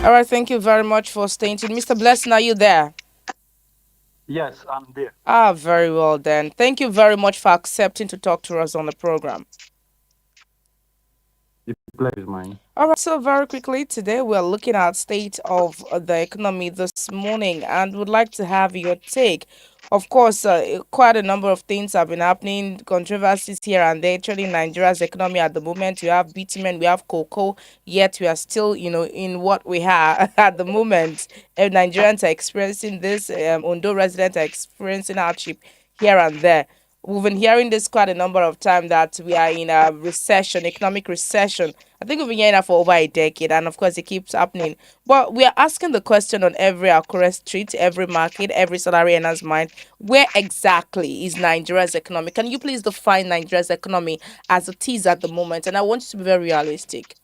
All right, thank you very much for staying tuned. Mr. Blessing, are you there? Yes, I'm there. Ah, very well then. Thank you very much for accepting to talk to us on the program. The pleasure is mine. All right, so very quickly today we're looking at state of the economy this morning and would like to have your take. Of course, quite a number of things have been happening, controversies here and there. Actually, Nigeria's economy at the moment, we have bitumen, we have cocoa, yet we are still, in what we have at the moment. Nigerians are experiencing this, Ondo residents are experiencing hardship here and there. We've been hearing this quite a number of times that we are in a recession, economic recession. I think we've been hearing that for over a decade, and of course, it keeps happening. But we are asking the question on every Akure street, every market, every salary earner's mind: where exactly is Nigeria's economy? Can you please define Nigeria's economy as it is at the moment? And I want you to be very realistic.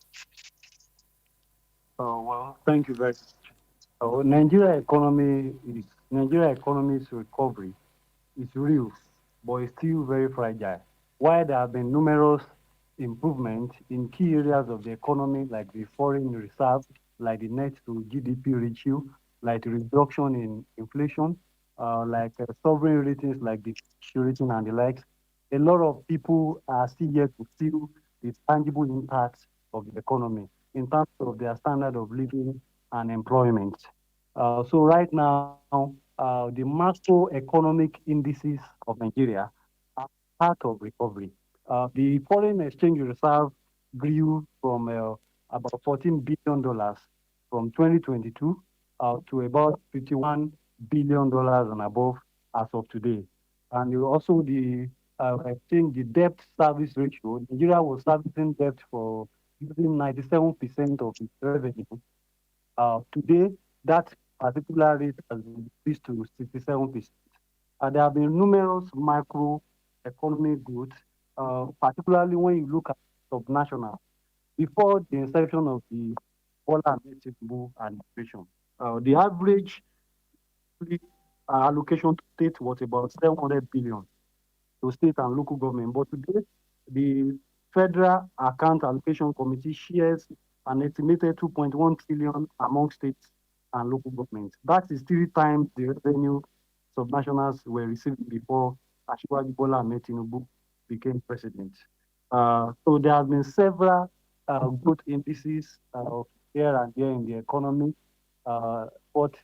Well, thank you very much. Nigeria economy's recovery is real, but it's still very fragile. While there have been numerous improvements in key areas of the economy, like the foreign reserve, like the net to GDP ratio, like the reduction in inflation, sovereign ratings like the Fitch rating and the likes, a lot of people are still yet to feel the tangible impacts of the economy in terms of their standard of living and employment. So right now, the macroeconomic indices of Nigeria are part of recovery. The foreign exchange reserve grew from about $14 billion from 2022 to about $51 billion and above as of today. And also I think the debt service ratio, Nigeria was servicing debt for using 97% of its revenue. Today, that particular rate has been increased to 67%. There have been numerous microeconomic growth, particularly when you look at subnational. Before the inception of the Bola Ahmed Tinubu administration, the average allocation to state was about 700 billion to state and local government. But today, the Federal Account Allocation Committee shares an estimated 2.1 trillion among states and local governments. That is 3 times the revenue subnationals were receiving before Asiwaju Bola Ahmed Tinubu became president. So there have been several growth indices here and there in the economy, but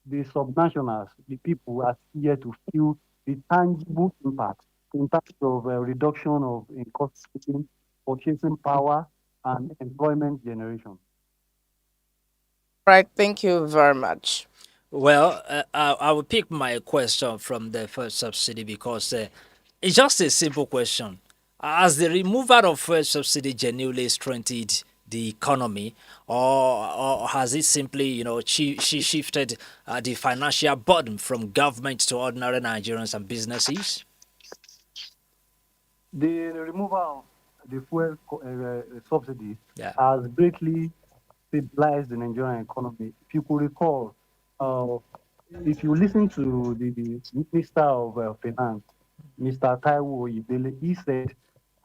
the subnationals, the people, are here to feel the tangible impact in terms of reduction of in cost saving, purchasing power, and employment generation. Right, thank you very much. Well, I will pick my question from the first subsidy because it's just a simple question. Has the removal of fuel subsidy genuinely strengthened the economy, or has it simply, shifted the financial burden from government to ordinary Nigerians and businesses? The removal of the subsidy Yeah. has greatly stabilized the Nigerian economy. If you could recall, uh, if you listen to the Minister of Finance, Mr. Taiwo Oyedele, he said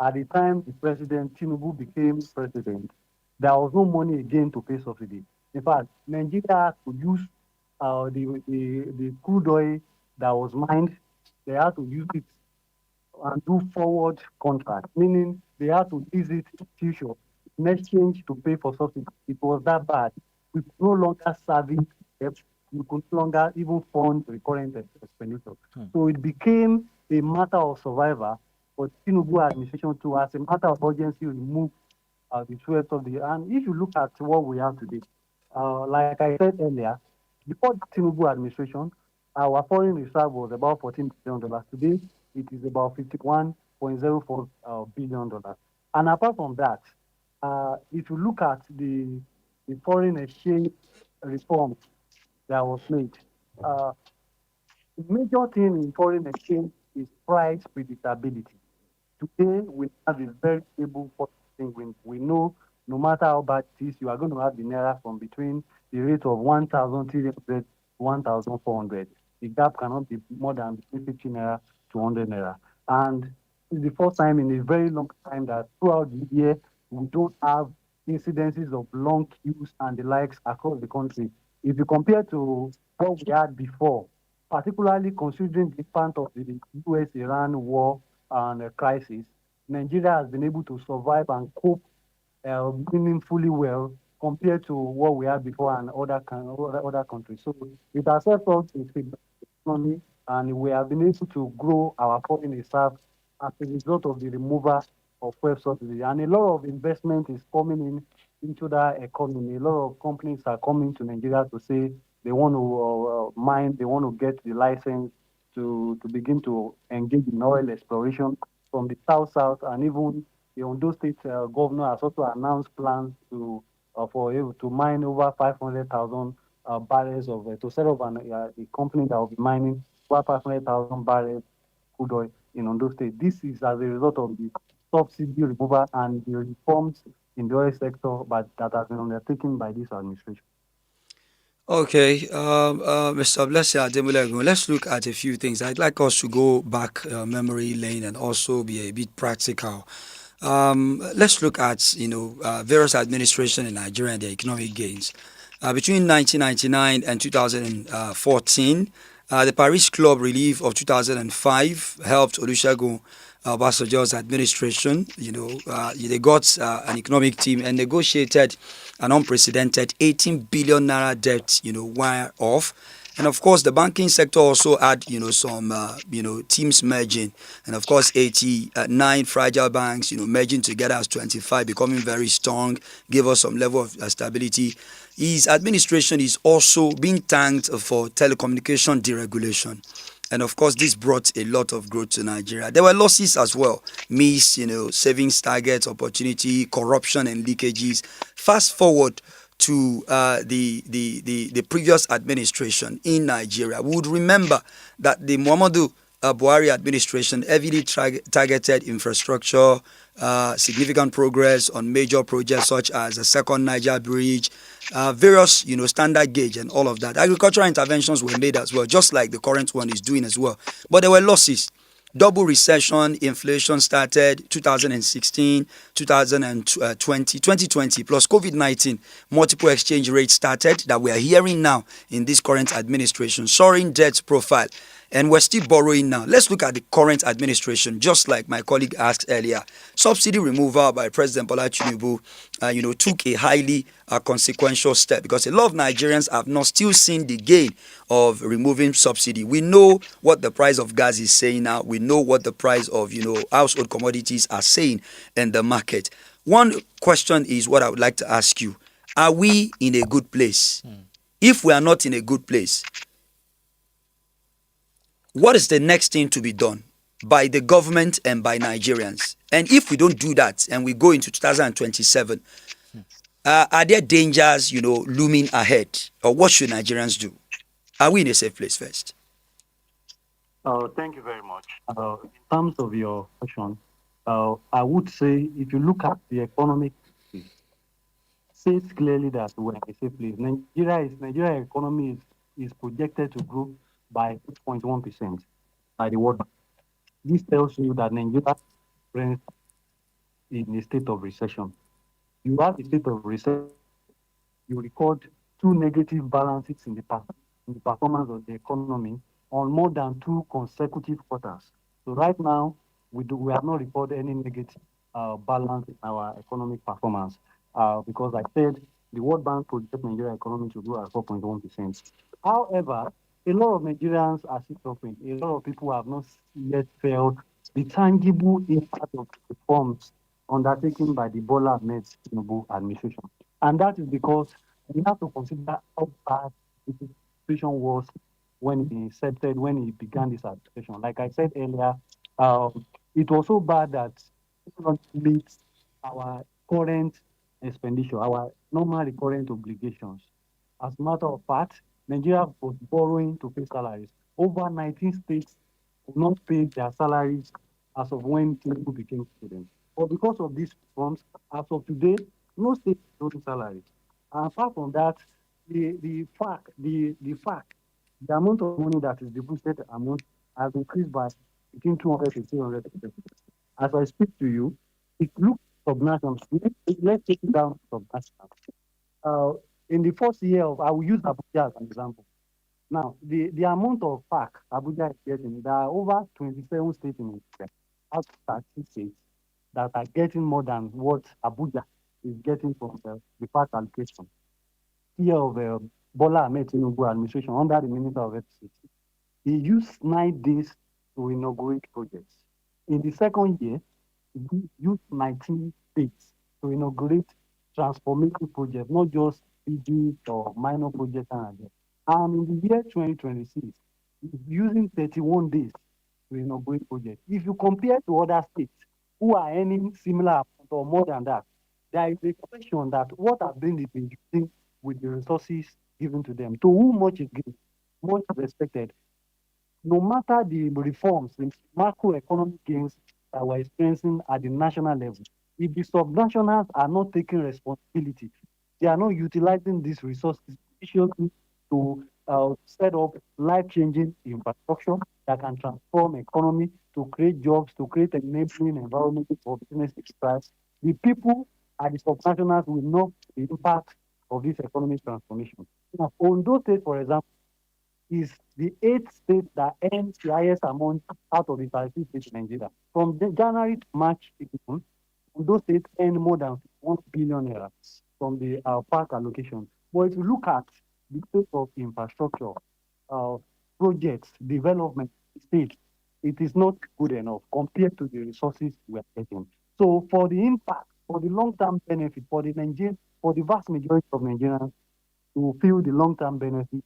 at the time the President Tinubu became president, there was no money again to pay subsidy. In fact, Nigeria could use the crude oil that was mined, they had to use it and do forward contract, meaning they had to use it in future in exchange to pay for subsidy. It was that bad. We could no longer service debt. We could no longer even fund recurrent expenditure. So it became a matter of survival for the Tinubu administration to, as a matter of urgency, remove the fuel subsidy. And if you look at what we have today, like I said earlier, before the Tinubu administration, our foreign reserve was about $14 billion. Today, it is about $51.04 billion. And apart from that, if you look at the foreign exchange reform that was made, uh, the major thing in foreign exchange is price predictability. Today, we have a very stable foreign exchange. We know no matter how bad it is, you are going to have the naira from between the rate of 1,300 to 1,400. The gap cannot be more than between 50 naira to 100 naira. And it's the first time in a very long time that throughout the year, we don't have incidences of long queues and the likes across the country. If you compare to what we had before, particularly considering the impact of the US-Iran war and crisis, Nigeria has been able to survive and cope meaningfully well compared to what we had before and other countries. So it has helped us in the economy, and we have been able to grow our foreign reserve as a result of the removal of fuel subsidy. And a lot of investment is coming in into that economy. A lot of companies are coming to Nigeria to say they want to mine, they want to get the license to begin to engage in oil exploration from the south, and even the Ondo State governor has also announced plans to mine over 500,000 barrels to set up a company that will be mining over 500,000 barrels crude oil in Ondo State. This is as a result of the subsidy removal and the reforms in the oil sector that has been undertaken by this administration. Okay, Mr. Blessing Ademulegun, let's look at a few things. I'd like us to go back memory lane and also be a bit practical. Let's look at various administration in Nigeria and their economic gains. Between 1999 and 2014, the Paris Club relief of 2005 helped Olusegun Obasanjo's administration. They got an economic team and negotiated an unprecedented 18 billion naira debt, wire off. And of course, the banking sector also had, some, teams merging. And of course, 89 fragile banks, merging together as 25, becoming very strong, gave us some level of stability. His administration is also being thanked for telecommunication deregulation. And of course, this brought a lot of growth to Nigeria. There were losses as well, missed, savings targets, opportunity, corruption and leakages. Fast forward to the previous administration in Nigeria, we would remember that the Muhammadu Buhari administration heavily targeted infrastructure, significant progress on major projects such as the second Niger bridge, various standard gauge and all of that. Agricultural interventions were made as well, just like the current one is doing as well. But there were losses. Double recession, inflation started 2016, 2020, 2020 plus COVID-19. Multiple exchange rates started that we are hearing now in this current administration. Soaring debt profile. And we're still borrowing now. Let's look at the current administration, just like my colleague asked earlier. Subsidy removal by President Bola Tinubu, took a highly consequential step because a lot of Nigerians have not still seen the gain of removing subsidy. We know what the price of gas is saying now. We know what the price of, household commodities are saying in the market. One question is what I would like to ask you. Are we in a good place? If we are not in a good place, what is the next thing to be done by the government and by Nigerians? And if we don't do that and we go into 2027, are there dangers, looming ahead? Or what should Nigerians do? Are we in a safe place first? Thank you very much. In terms of your question, I would say if you look at the economic, says clearly that we're in a safe place. Nigeria economy is projected to grow by 6.1% by the World Bank. This tells you that Nigeria is in a state of recession. You have a state of recession, you record two negative balances in the performance of the economy on more than two consecutive quarters. So right now, we have not recorded any negative balance in our economic performance because I said the World Bank projects Nigeria economy to grow at 4.1%. However, a lot of Nigerians are still suffering. A lot of people have not yet felt the tangible impact of reforms undertaken by the Bola Ahmed Tinubu administration. And that is because we have to consider how bad the situation was when he began this administration. Like I said earlier, it was so bad that it not meet our current expenditure, our normal recurrent obligations. As a matter of fact, Nigeria was borrowing to pay salaries. Over 19 states could not pay their salaries as of when Tinubu became president. But because of these reforms, as of today, no state is owing salaries. And apart from that, the amount of money that is deposited amount has increased by between 200 to 300%. As I speak to you, it looks subnationals. Let's take it down to subnationals. Uh, in the first year of, I will use Abuja as an example. Now, the amount of PAC Abuja is getting, there are over 27 states in Nigeria, out of 30 states, that are getting more than what Abuja is getting from the PAC allocation. Year of Bola Ahmed Tinubu administration under the Minister of FCT, he used 9 days to inaugurate projects. In the second year, he used 19 days to inaugurate transformative projects, not just big or minor projects. And in the year 2026, he's using 31 days to inaugurate projects. If you compare to other states who are earning similar amount or more than that, there is a question that what have been using with the resources given to them. To whom much is given, much is expected. No matter the reforms, the macroeconomic gains that we're experiencing at the national level, if the subnationals are not taking responsibility, they are not utilizing these resources efficiently to set up life-changing infrastructure that can transform economy, to create jobs, to create an enabling environment for business to thrive. The people at the subnationals will know the impact of this economic transformation. Now, Ondo State, for example, is the eighth state that earns the highest amount out of the 36 states in Nigeria. From January to March 18, those states earn more than 1 billion naira from the park allocation. But if you look at the state of infrastructure, uh, projects, development, state, it is not good enough compared to the resources we are getting. So for the impact, for the long-term benefit, for the vast majority of Nigerians, to feel the long-term benefit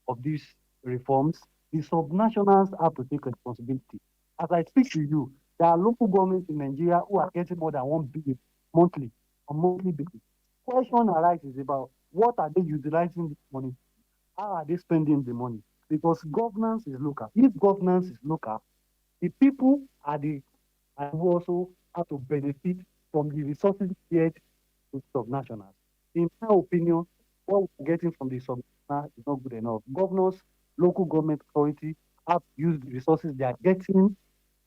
of these reforms, the subnationals have to take responsibility. As I speak to you, there are local governments in Nigeria who are getting more than 1 billion monthly on monthly basis. Question arises about what are they utilizing this money? How are they spending the money? Because governance is local. If governance is local, the people are who also have to benefit from the resources shared to subnationals. In my opinion, what we're getting from the subnational is not good enough. Governors, local government authority have to use the resources they are getting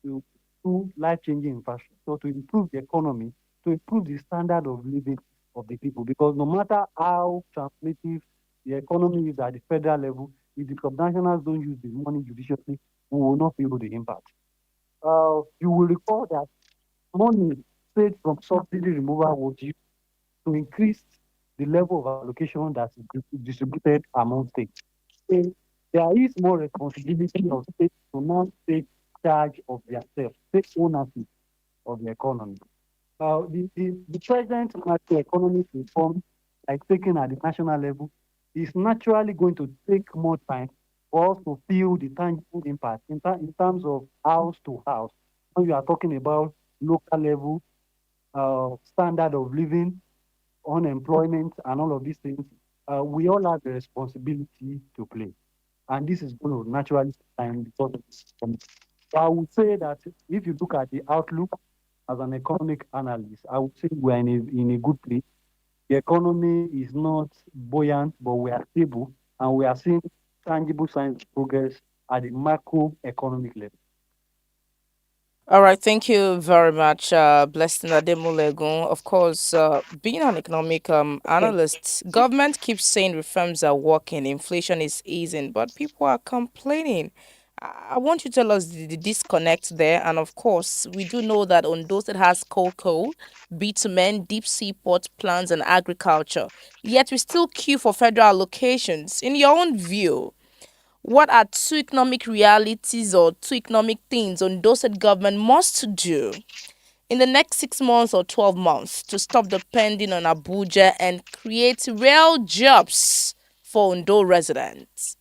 to do life-changing infrastructure, to improve the economy, to improve the standard of living of the people. Because no matter how transformative the economy is at the federal level, if the subnationals don't use the money judiciously, we will not feel the impact. You will recall that money paid from subsidy removal was used to increase the level of allocation that is distributed among states. So there is more responsibility of states to now take charge of themselves, take ownership of the economy. The present macroeconomic reform, like taken at the national level, is naturally going to take more time for us to feel the tangible impact in terms of house to house. When you are talking about local level, standard of living, unemployment, and all of these things, we all have a responsibility to play. And this is going to naturally take time because of this. So I would say that if you look at the outlook as an economic analyst, I would say we're in a good place. The economy is not buoyant, but we are stable and we are seeing tangible signs of progress at the macroeconomic level. All right, thank you very much, Blessing Ademulegun. Of course, being an economic analyst, government keeps saying reforms are working, inflation is easing, but people are complaining. I want you to tell us the disconnect there. And of course, we do know that Ondo State has coal, bitumen, deep sea port plants, and agriculture. Yet we still queue for federal allocations. In your own view, what are two economic realities or two economic things Ondo State government must do in the next 6 months or 12 months to stop depending on Abuja and create real jobs for Ondo residents?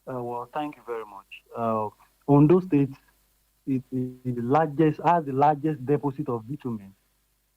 Well, thank you very much. Ondo State has the largest deposit of bitumen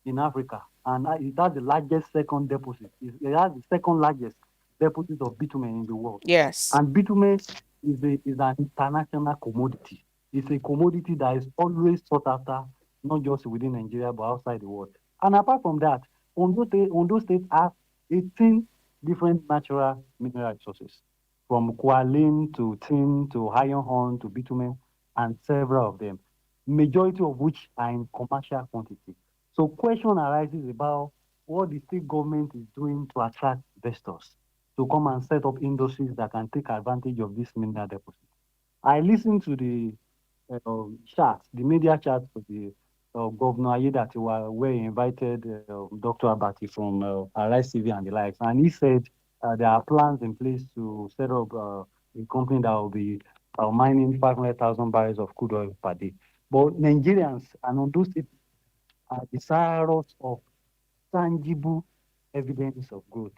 in Africa, and it has the largest second deposit. It has the second largest deposit of bitumen in the world. Yes. And bitumen is an international commodity. It's a commodity that is always sought after, not just within Nigeria but outside the world. And apart from that, Ondo State has 18 different natural mineral resources, from koalin to tin to iron ore to bitumen, and several of them, majority of which are in commercial quantity. So question arises about what the state government is doing to attract investors to come and set up industries that can take advantage of this mineral deposit. I listened to the chat, the media chat for the Governor Ayedatiwa, where he invited Dr. Abati from Arise TV and the likes, and he said there are plans in place to set up a company that will be mining 500,000 barrels of crude oil per day. But Nigerians and on those are desirous of tangible evidence of growth,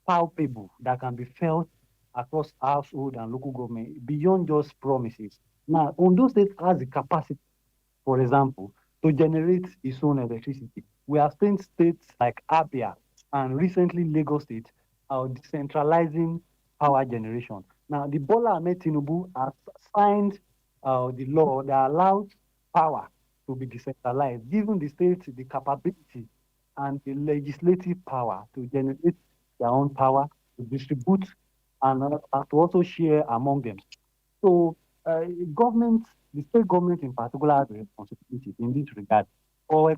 palpable, that can be felt across household and local government beyond just promises. Now, Ondo State has the capacity, for example, to generate its own electricity. We have seen states like Abia and recently Lagos State are decentralizing power generation. Now, the Bola Ahmed Tinubu has signed the law that allows power to be decentralized, giving the state the capability and the legislative power to generate their own power, to distribute, and to also share among them. So, government, the state government in particular, has a responsibility in this regard. For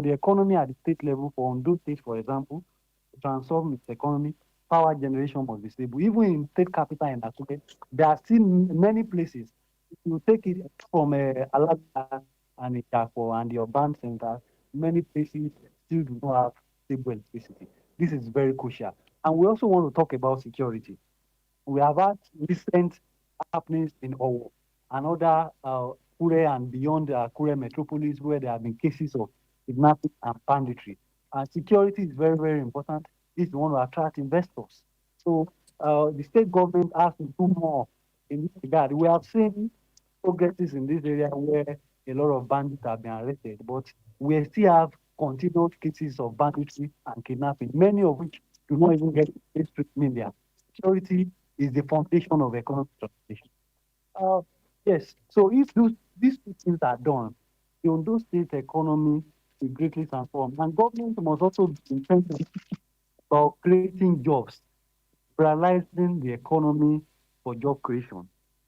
the economy at the state level, for Ondo State, for example, to transform its economy, power generation must be stable. Even in state capital in Akure, there are still many places. If you take it from Alabama and Itako and the urban centers, many places still do not have stable electricity. This is very crucial. And we also want to talk about security. We have had recent happenings in Owo and other Kure and beyond Kure metropolis where there have been cases of kidnapping and banditry. And security is very, very important if you want to attract investors. So the state government has to do more in this regard. We have seen progresses in this area where a lot of bandits have been arrested, but we still have continued cases of banditry and kidnapping, many of which do not even get to media. Security is the foundation of economic transformation. Uh, yes, so if these two things are done, the Ondo State economy will greatly transform. And government must also be intentional about creating jobs, realizing the economy for job creation.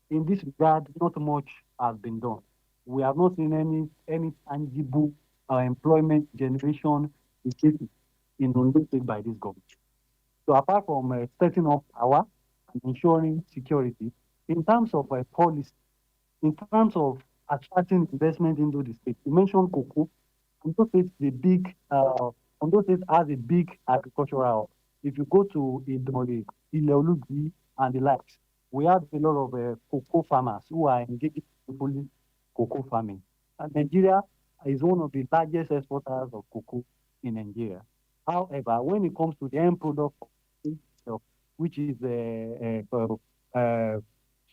In this regard, not much has been done. We have not seen any tangible employment generation initiative in Ondo State by this government. So apart from setting up power and ensuring security, in terms of policy, in terms of attracting investment into the state, you mentioned cocoa. Ondo State is a big, Ondo State has a big agricultural hub. If you go to Idore, Ileolugi, and the likes, we have a lot of cocoa farmers who are engaged in fully cocoa farming. And Nigeria is one of the largest exporters of cocoa in Nigeria. However, when it comes to the end product of itself, which is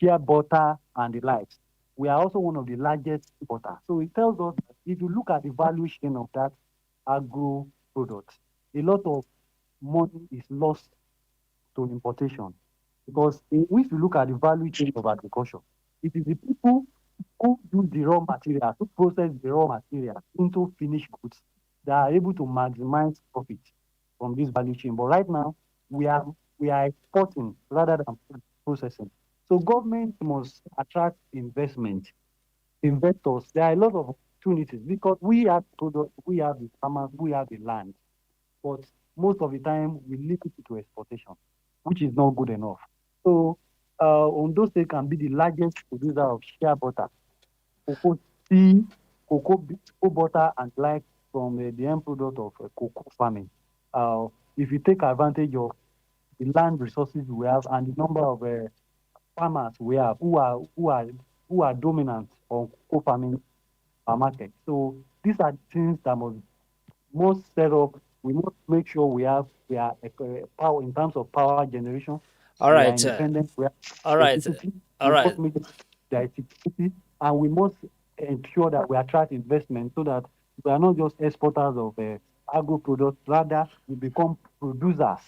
shea butter and the likes, we are also one of the largest importers. So it tells us that if you look at the value chain of that agro product, a lot of money is lost to importation. Because if you look at the value chain of agriculture, it is the people who use the raw material, who process the raw material into finished goods that are able to maximize profit from this value chain. But right now, we are we are exporting rather than processing. So government must attract investment, investors. There are a lot of opportunities because we have products, we have the farmers, we have the land, but most of the time we limit it to exportation, which is not good enough. So Ondo State can be the largest producer of shea butter, cocoa tea, cocoa butter, and like from the end product of cocoa farming. Uh, if you take advantage of the land resources we have and the number of farmers we have who are dominant on cocoa farming market. So these are things that must set up. We must make sure we are power in terms of power generation. All We are right. independent. We are All right. electricity. All We right. must make there is security, and we must ensure that we attract investment so that we are not just exporters of agro products. Rather, we become producers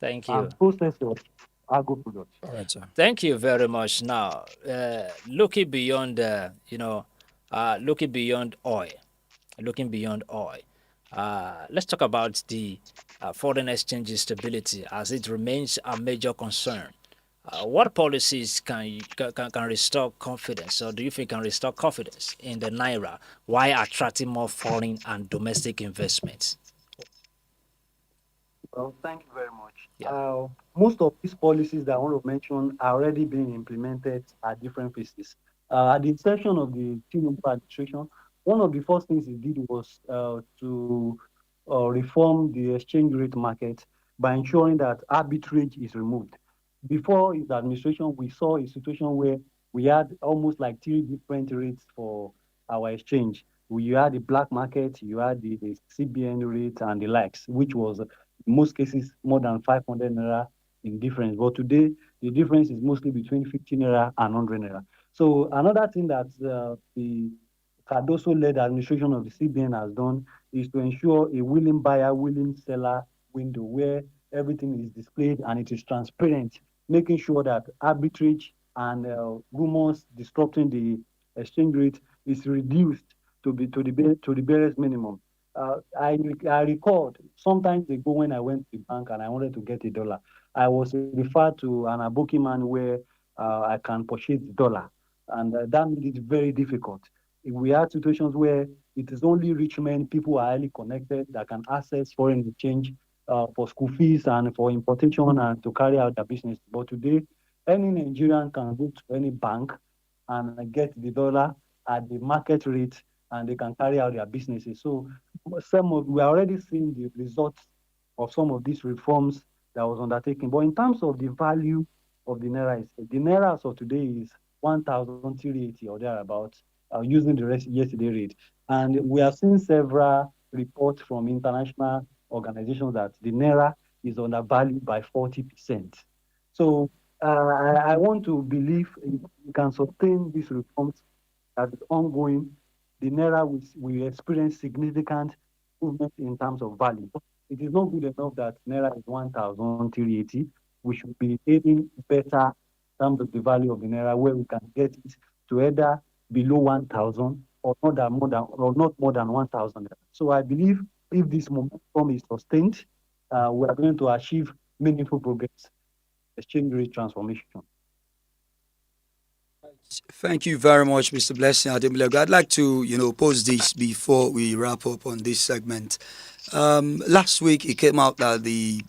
Thank and you. processors of agro products. All right, sir. Thank you very much. Now, looking beyond, looking beyond oil, looking beyond oil, let's talk about the foreign exchange stability as it remains a major concern What policies can restore confidence, or do you think can restore confidence in the naira while attracting more foreign and domestic investments? Well, thank you very much. Yeah. Most of these policies that I want to mention are already being implemented at different phases. At the inception of the Tinubu administration, one of the first things he did was to reform the exchange rate market by ensuring that arbitrage is removed. Before his administration, we saw a situation where we had almost like three different rates for our exchange. You had the black market, you had the CBN rate and the likes, which was in most cases more than 500 naira in difference. But today, the difference is mostly between 50 naira and 100 naira. So another thing that the Cardoso-led administration of the CBN has done is to ensure a willing buyer, willing seller window where everything is displayed and it is transparent, making sure that arbitrage and rumors disrupting the exchange rate is reduced to the barest minimum. I recalled sometimes ago when I went to the bank and I wanted to get a dollar, I was referred to an Aboki man where I can purchase the dollar, and that made it very difficult. We had situations where it is only rich men, people who are highly connected, that can access foreign exchange for school fees and for importation and to carry out their business. But today, any Nigerian can go to any bank and get the dollar at the market rate and they can carry out their businesses. So we are already seeing the results of some of these reforms that was undertaken. But in terms of the value of the naira as of today is 1,380 or thereabouts, using the rest yesterday rate. And we have seen several reports from international organizations that the naira is undervalued by 40%. So I want to believe if we can sustain these reforms that is ongoing, the naira will experience significant improvement in terms of value. It is not good enough that naira is 1,380. We should be aiming better in terms of the value of the naira, where we can get it to either below 1,000 or not more than 1,000. So I believe if this momentum is sustained, we are going to achieve meaningful progress, exchange rate transformation. Thank you very much, Mr. Blessing Ademulegun. I'd like to, pose this before we wrap up on this segment. Last week, it came out that the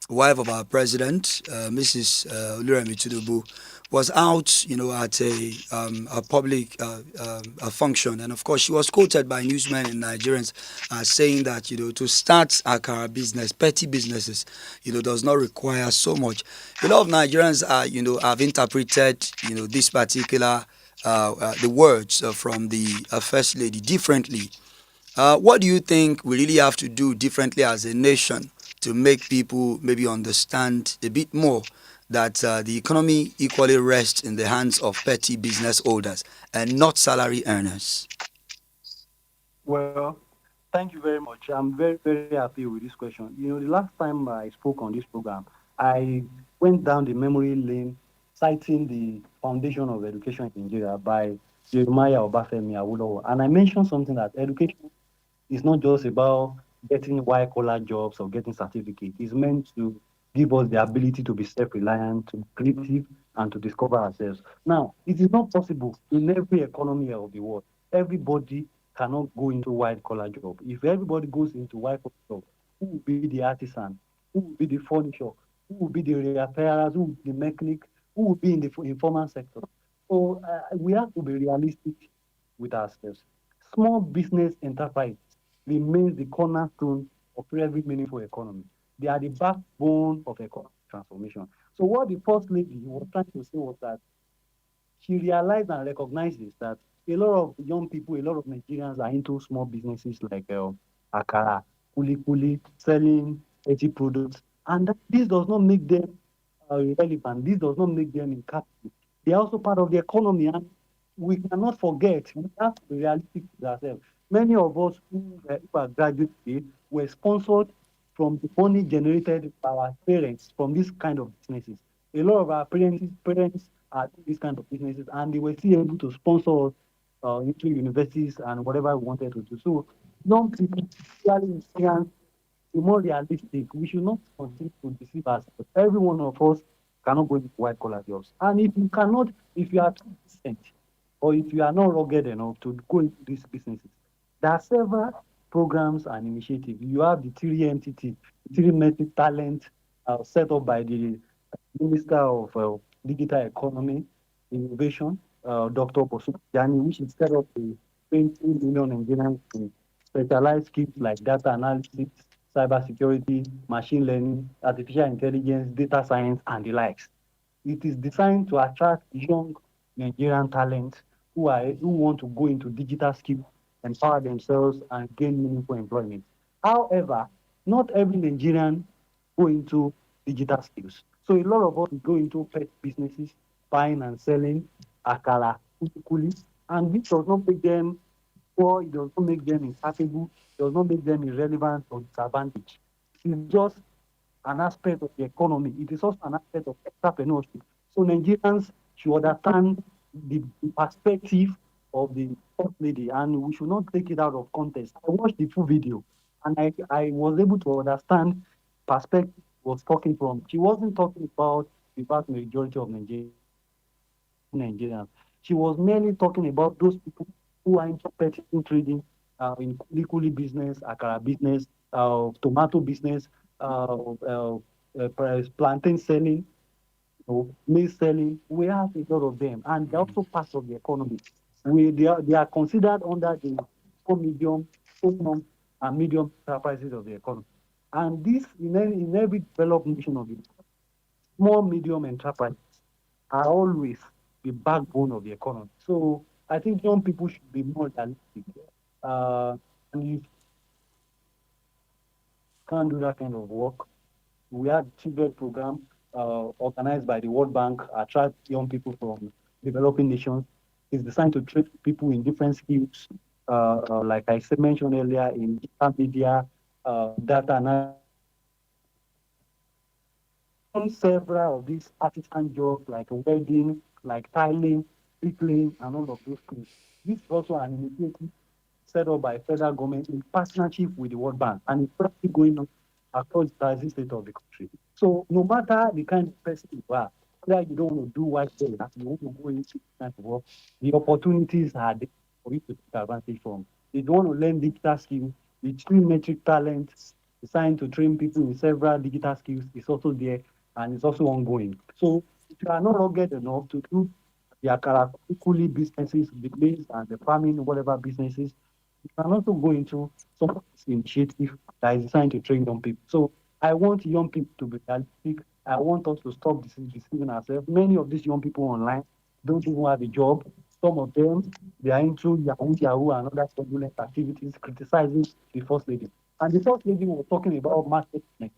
wife of our president, Mrs. Oluremi Tinubu, was out, at a public a function, and of course, she was quoted by newsmen and Nigerians as saying that, to start Akara business, petty businesses, does not require so much. A lot of Nigerians are, have interpreted, this particular the words from the first lady differently. What do you think we really have to do differently as a nation to make people maybe understand a bit more that the economy equally rests in the hands of petty business owners and not salary earners? Well, thank you very much. I'm very, very happy with this question. The last time I spoke on this program, I went down the memory lane citing the foundation of education in Nigeria by Jeremiah Obafemi Awolowo. And I mentioned something that education it's not just about getting white collar jobs or getting certificates. It's meant to give us the ability to be self-reliant, to be creative, and to discover ourselves. Now, it is not possible in every economy of the world. Everybody cannot go into white collar job. If everybody goes into white collar job, who will be the artisan? Who will be the furniture? Who will be the repairers? Who will be the mechanic? Who will be in the informal sector? So we have to be realistic with ourselves. Small business enterprise remains the cornerstone of every meaningful economy. They are the backbone of economic transformation. So what the first lady was trying to say was that she realized and recognizes that a lot of young people, a lot of Nigerians are into small businesses like akara, kuli kuli, selling 80 products, and this does not make them relevant. This does not make them incapable. They are also part of the economy, and we cannot forget. We have to be realistic with ourselves. Many of us who are graduates today were sponsored from the money generated by our parents from this kind of businesses. A lot of our parents are doing this kind of businesses, and they were still able to sponsor us into universities and whatever we wanted to do. So, young people, especially Nigerians, be more realistic. We should not continue to deceive ourselves. Every one of us cannot go into white collar jobs. And if you cannot, if you are too decent, or if you are not rugged enough to go into these businesses, there are several programs and initiatives. You have the 3MTT, 3 metric talent, set up by the Minister of Digital Economy, Innovation, Dr. Jani, which is set up to 20 million Nigerians in specialized skills like data analysis, cybersecurity, machine learning, artificial intelligence, data science, and the likes. It is designed to attract young Nigerian talent who want to go into digital skills, empower themselves, and gain meaningful employment. However, not every Nigerian go into digital skills. So a lot of us go into pet businesses, buying and selling akara, kuli, and this does not make them poor, it does not make them incapable, it does not make them irrelevant or disadvantaged. It's just an aspect of the economy. It is also an aspect of entrepreneurship. So Nigerians should understand the perspective of the first lady, and we should not take it out of context. I watched the full video, and I was able to understand perspective was talking from. She wasn't talking about the vast majority of Nigerians. She was merely talking about those people who are into petty trading, in kuli business, akara business, tomato business, plantain selling, maize selling. We have a lot of them, and they're also part of the economy. They are considered under the small, medium, small, and medium enterprises of the economy. And this in every developed nation of the small, medium enterprises are always the backbone of the economy. So I think young people should be more realistic. And you can't do that kind of work. We had children program organized by the World Bank, attract young people from developing nations. It's designed to train people in different skills, like I said, mentioned earlier, in digital media, data analysis, several of these artisan jobs like welding, like tiling, bricklaying, and all of those things. This is also an initiative set up by federal government in partnership with the World Bank, and it's currently going on across the 30 states of the country. So no matter the kind of person you are, whether you don't want to do white collar, you want to go into this kind of work, the opportunities are there for you to take advantage from. If you want to learn digital skills, the 3 metric talent designed to train people in several digital skills is also there, and it's also ongoing. So if you are not rugged enough to do the akara kuli businesses, the maize and the farming, whatever businesses, you can also go into some of this initiative that is designed to train young people. So I want young people to be realistic. I want us to stop deceiving ourselves. Many of these young people online don't even have a job. Some of them, they are into Yahoo and other fraudulent activities, criticizing the First Lady. And the First Lady was talking about marketing,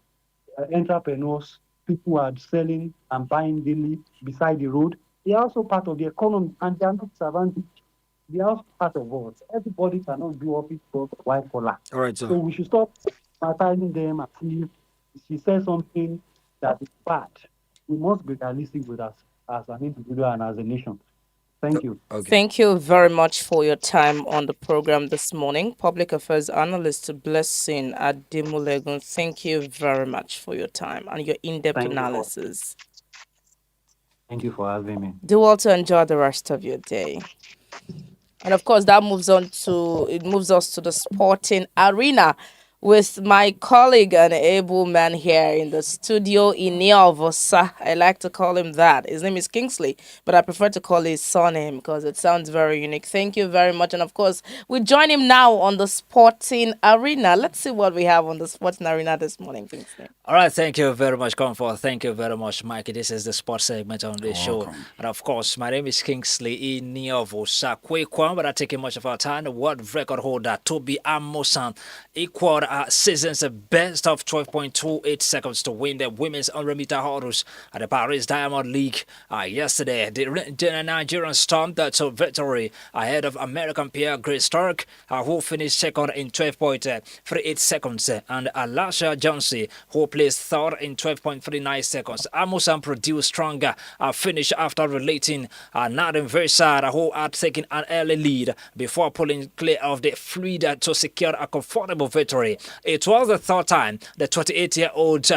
entrepreneurs, people who are selling and buying daily beside the road. They are also part of the economy, and they are not disadvantaged. They are also part of us. Everybody cannot do office work white collar. All right, So sir. we should stop advertising them as if she says something that is bad. We must be realistic with us as an individual and as a nation. Thank you. Okay. Thank you very much for your time on the program this morning. Public Affairs Analyst Blessing Ademulegun, thank you very much for your time and your in-depth Thank you for analysis. having me. Do also enjoy the rest of your day. And of course, that moves us to the sporting arena with my colleague and able man here in the studio, Ineovosa. I like to call him that. His name is Kingsley, but I prefer to call his surname because it sounds very unique. Thank you very much. And of course, we join him now on the sporting arena. Let's see what we have on the sporting arena this morning, Kingsley. All right, thank you very much, Comfort. Thank you very much, Mikey. This is the sports segment on the show. Welcome. And of course, my name is Kingsley Iniovo Sakwe but I taking much of our time. The world record holder, Toby Amosan, equaled season's best of 12.28 seconds to win the women's 100-meter hurdles at the Paris Diamond League yesterday. The Nigerian stormed to victory ahead of American Pierre Grace Stark, who finished second in 12.38 seconds, and Alasha Johnson, who placed third in 12.39 seconds. Amusan produced stronger finish after relating Nadine Versad, who had taken an early lead before pulling clear of the fleet to secure a comfortable victory yesterday. It was the third time the 28-year-old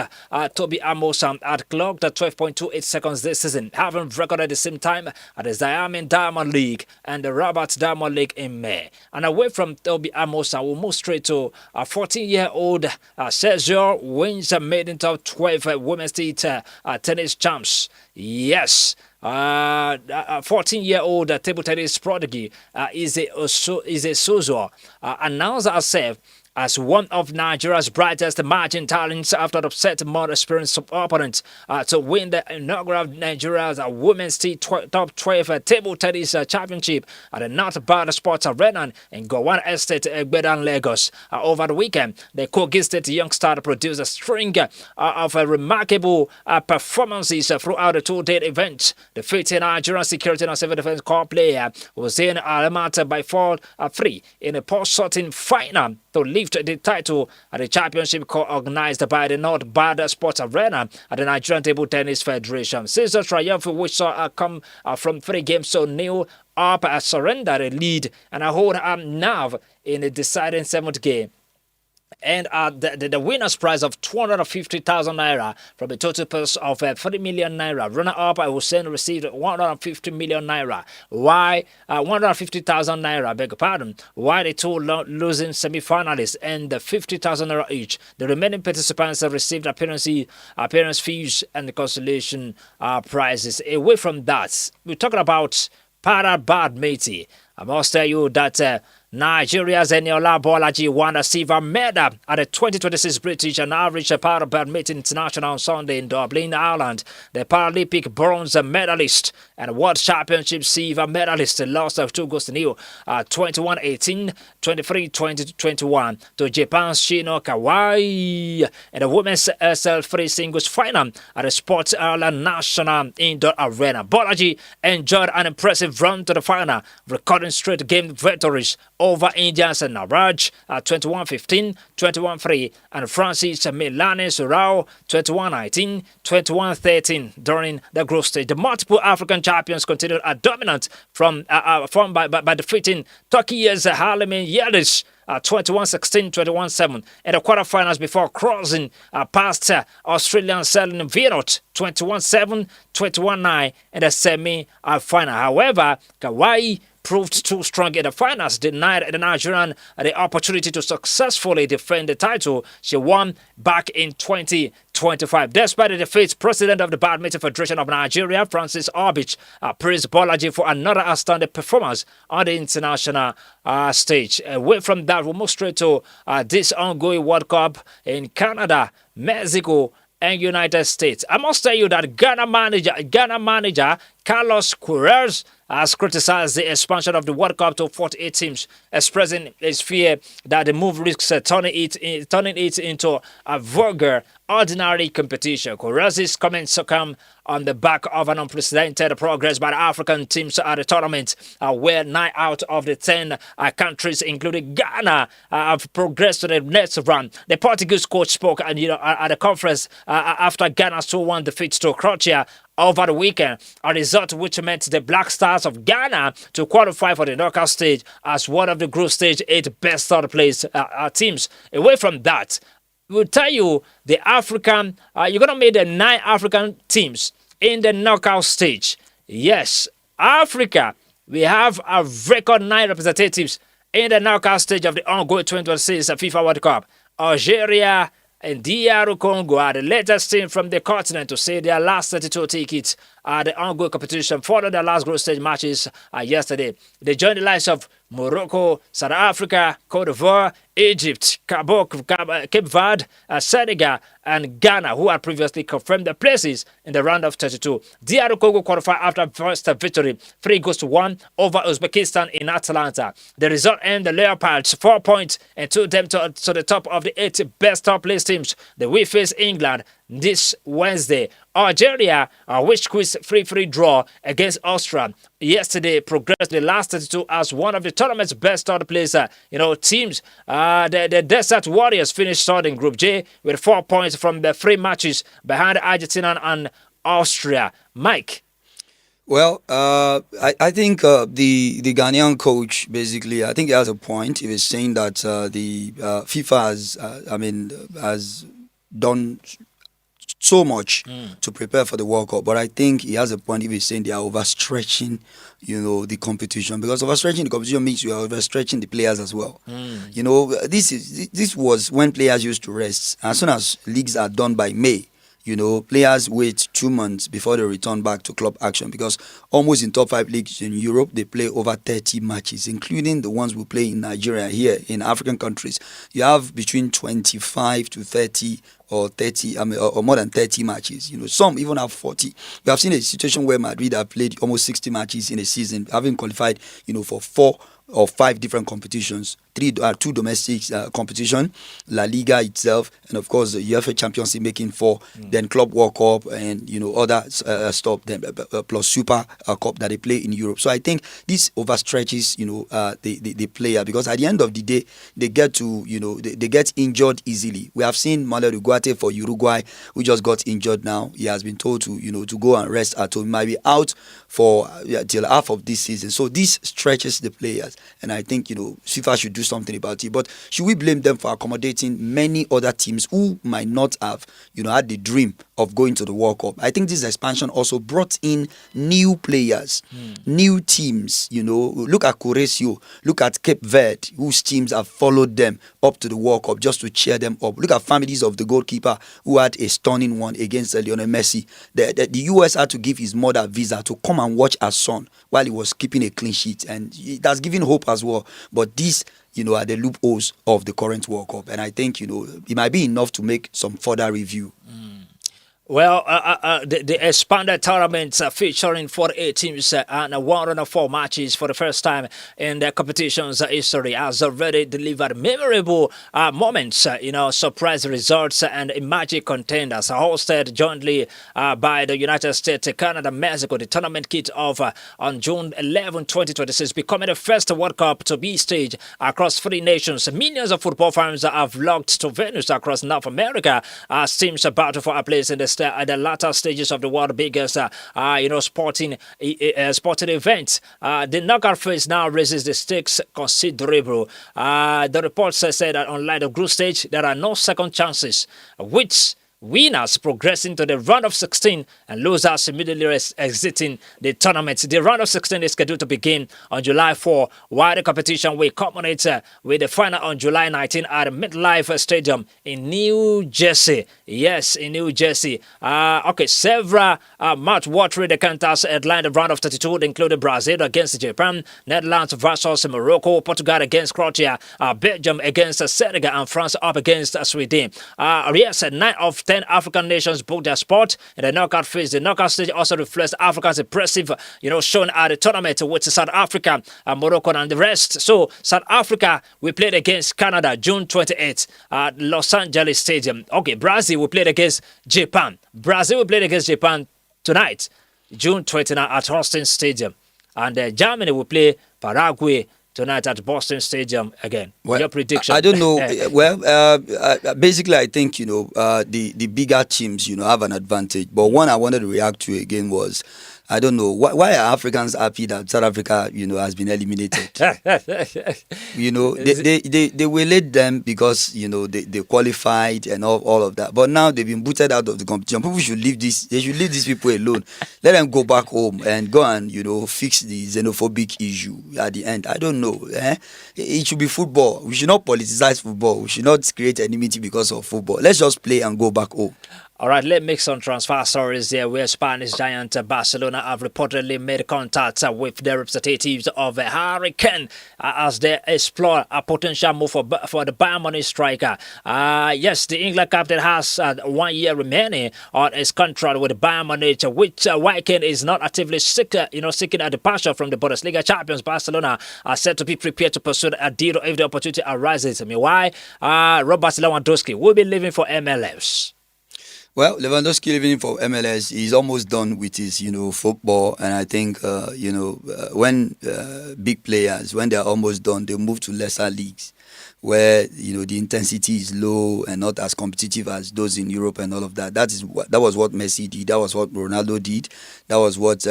Toby Amosan had clocked 12.28 seconds this season, having recorded the same time at the Diamond League and the Rabat Diamond League in May. And away from Toby Amosan, we'll move straight to a 14-year-old Sergio wins a maiden top 12 women's tennis champs. Yes. 14-year-old table tennis prodigy is a Suzo announced herself as one of Nigeria's brightest emerging talents after upset more experienced opponents to win the inaugural Nigeria's Women's Top 12 Table Tennis Championship at the North Bad Sports Arena in Gowan Estate, Egbedan, Lagos. Over the weekend, the Kogi State youngster produced a string of remarkable performances throughout the two-day event, defeating Nigerian Security and Civil Defense Corps player Hussein Alamat by 4-3 in a post-sorting final to lift the title at the championship organized by the North Bad Sports Arena at the Nigerian Table Tennis Federation. Caesar's triumph, which saw her come from 3 games to nil up, surrendered a lead and a hold nerve in the deciding 7th game. And the winner's prize of 250,000 naira from a total purse of 3 million naira. Runner-up Hussein received 150 million naira. Why 150,000 naira? Beg your pardon. Why the two losing semi-finalists and the 50,000 naira each? The remaining participants received appearance fees and consolation prizes. Away from that, we're talking about para badminton. I must tell you that Nigeria's Eniola Bolaji won a silver medal at the 2026 British and Irish Para Badminton International on Sunday in Dublin, Ireland. The Paralympic bronze medalist and World Championship silver medalist lost 2 goals to nil, 21-18, 23-20-21 to Japan's Shino Kawai. And the women's SL3 singles final at the Sports Ireland National Indoor Arena. Bolaji enjoyed an impressive run to the final, recording straight game victories over Indians and Naraj 21-15, 21-3, and Francis Milani Surao 21-19, 21-13 during the group stage. The multiple African champions continued a dominant form by defeating Turkey's Halimin Yildiz 21-16, 21-7 in the quarterfinals before crossing past Australian Selin Vienot 21-7, 21-9 in the semi-final. However, Kawai proved too strong in the finals, denied the Nigerian the opportunity to successfully defend the title she won back in 2025. Despite the defeat, President of the Badminton Federation of Nigeria, Francis Orbich, praised Bolaji for another outstanding performance on the international stage. Away from that, we'll move straight to this ongoing World Cup in Canada, Mexico, and United States. I must tell you that Ghana manager Carlos Queiroz has criticized the expansion of the World Cup to 48 teams, expressing his fear that the move risks turning it into a vulgar, ordinary competition. Queiroz comments come on the back of an unprecedented progress by the African teams at the tournament, where 9 out of the 10 countries, including Ghana, have progressed to the next round. The Portuguese coach spoke at the conference after Ghana's 2-1 defeat to Croatia over the weekend, a result which meant the Black Stars of Ghana to qualify for the knockout stage as one of the group stage 8 best third place teams. Away from that, we'll tell you the African, you're going to make the 9 African teams in the knockout stage. Yes, Africa, we have a record 9 representatives in the knockout stage of the ongoing 2026 FIFA World Cup. Algeria and DR Congo are the latest team from the continent to say their last 32 tickets at the ongoing competition following their last group stage matches yesterday. They joined the likes of Morocco, South Africa, Cote d'Ivoire, Egypt, Cape Verde, Senegal, and Ghana, who had previously confirmed their places in the round of 32. DR Congo qualified after first victory, 3-1 over Uzbekistan in Atlanta. The result earned the Leopards 4 points and took them to the top of the 8 best top-place teams. They will face England this Wednesday. Algeria, which squeezed 3-3 draw against Austria yesterday, progressed the last 32 as one of the tournament's best third place teams. The Desert Warriors finished third in Group J with 4 points from the 3 matches behind Argentina and Austria. Mike. Well, I think the Ghanaian coach basically, I think he has a point. He was saying that the FIFA has, has done so much Mm. to prepare for the World Cup. But I think he has a point if he's saying they are overstretching, the competition, because overstretching the competition means you are overstretching the players as well. Mm. This was when players used to rest. As soon as leagues are done by May, players wait 2 months before they return back to club action, because almost in top five leagues in Europe they play over 30 matches, including the ones we play in Nigeria. Here in African countries, you have between 25 to 30 or 30, or more than 30 matches. Some even have 40. We have seen a situation where Madrid have played almost 60 matches in a season, having qualified, for 4 or 5 different competitions, two domestic competition, La Liga itself, and of course the UEFA Champions League making 4, then Club World Cup, and other stuff, then plus Super Cup that they play in Europe. So I think this overstretches the player, because at the end of the day they get to they get injured easily. We have seen Manuel Ugarte for Uruguay, who just got injured now. He has been told to go and rest at home. He might be out for till half of this season. So this stretches the players, and I think FIFA should do something about it. But should we blame them for accommodating many other teams who might not have had the dream of going to the World Cup? I think this expansion also brought in new players, new teams. Look at Corresio, look at Cape Verde, whose teams have followed them up to the World Cup just to cheer them up. Look at families of the goalkeeper who had a stunning one against Lionel Messi. The US had to give his mother a visa to come and watch her son while he was keeping a clean sheet, and it has given hope as well. But these are the loopholes of the current World Cup, and I think it might be enough to make some further review. Well, the expanded tournaments featuring 48 teams and 104 matches for the first time in the competition's history has already delivered memorable moments, surprise results and emerging contenders. Hosted jointly by the United States, Canada, Mexico, the tournament kicked off on June 11, 2026, becoming the first World Cup to be staged across 3 nations. Millions of football fans have flocked to venues across North America as teams battle for a place in the latter stages of the world's biggest, sporting event. The knockout phase now raises the stakes considerable. The reports say that unlike the group stage, there are no second chances, which winners progressing to the round of 16 and losers immediately exiting the tournament. The round of 16 is scheduled to begin on July 4, while the competition will culminate with the final on July 19 at MetLife Stadium in New Jersey. Yes, in New Jersey. Several mouth-watering encounters headlined the round of 32, including Brazil against Japan, Netherlands versus Morocco, Portugal against Croatia, Belgium against Senegal, and France up against Sweden. Yes, 9 of 10 African nations booked their spot in the knockout phase. The knockout stage also reflects Africa's impressive, showing at the tournament with South Africa, Morocco, and the rest. So, South Africa, we played against Canada June 28th at Los Angeles Stadium. Okay, Brazil, we played against Japan. Brazil, we played against Japan tonight, June 29th at Austin Stadium. And Germany will play Paraguay tonight at Boston Stadium again. Well, Your prediction? I don't know. Well, basically, I think the bigger teams have an advantage. But one I wanted to react to again was, I don't know why are Africans happy that South Africa has been eliminated. They waylaid them because they qualified and all of that. But now they've been booted out of the competition. People should leave this. They should leave these people alone. Let them go back home and go and fix the xenophobic issue at the end. I don't know. It should be football. We should not politicize football. We should not create enmity because of football. Let's just play and go back home. All right, let's make some transfer stories there where Spanish giant Barcelona have reportedly made contact with the representatives of Hurricane as they explore a potential move for the Bayern Munich striker. Yes, the England captain has 1 year remaining on his contract with Bayern Munich, which Hurricane is not actively seeking a departure from the Bundesliga champions. Barcelona are said to be prepared to pursue a deal if the opportunity arises. Meanwhile, Robert Lewandowski will be leaving for MLS. Well, Lewandowski leaving for MLS is almost done with his, football, and I think, when big players, when they are almost done, they move to lesser leagues. where the intensity is low and not as competitive as those in Europe and all of that. That was what Messi did. That was what Ronaldo did. That was what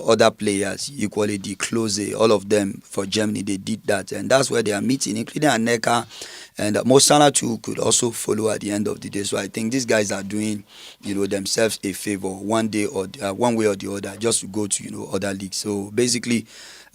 other players equally did. Klose, all of them for Germany, they did that, and that's where they are meeting, including Aneka. And Mo Salah too could also follow at the end of the day. So I think these guys are doing, themselves a favor one way or the other, just to go to other leagues. So basically,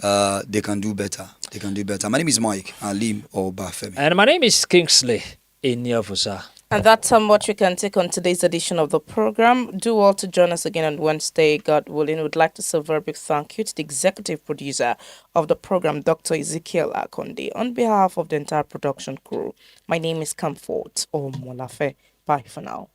they can do better. They can do better. My name is Mike Alim or Bafemi. And my name is Kingsley Inyofusa. And that's what we can take on today's edition of the program. Do all to join us again on Wednesday, God willing. We'd like to say a very big thank you to the executive producer of the program, Dr. Ezekiel Akonde. On behalf of the entire production crew, my name is Comfort or Molafe. Bye for now.